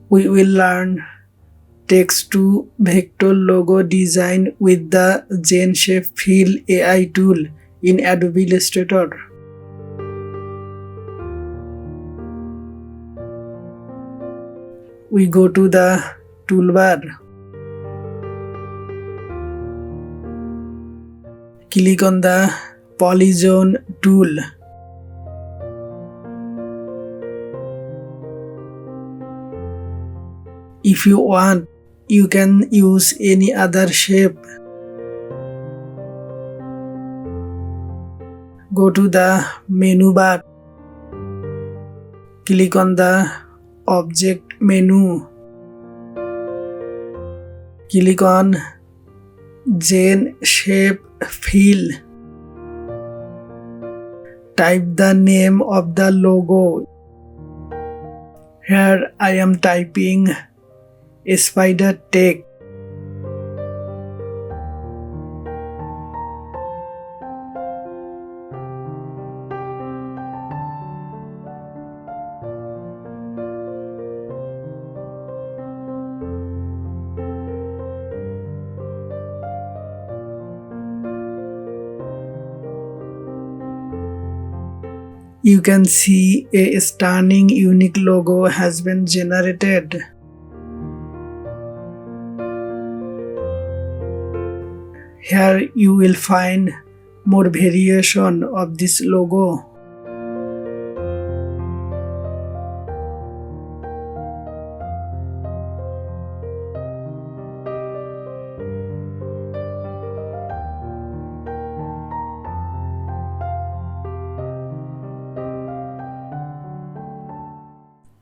We will learn text to vector logo design with the Gen Shape Fill AI tool in Adobe Illustrator. We go to the toolbar. Click on the polygon tool. If you want, you can use any other shape. Go to the menu bar. Click on the object menu. Click on Gen Shape Fill. Type the name of the logo. Here I am typing Spider Tech. You can see a stunning unique logo has been generated. Here you will find more variation of this logo.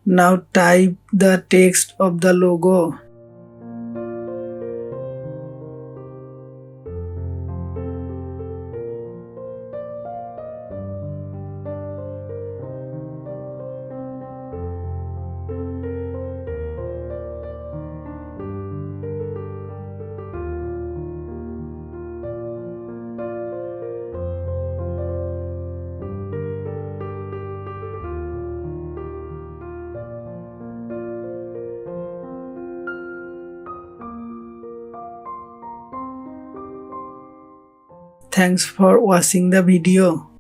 Now type the text of the logo. Thanks for watching the video.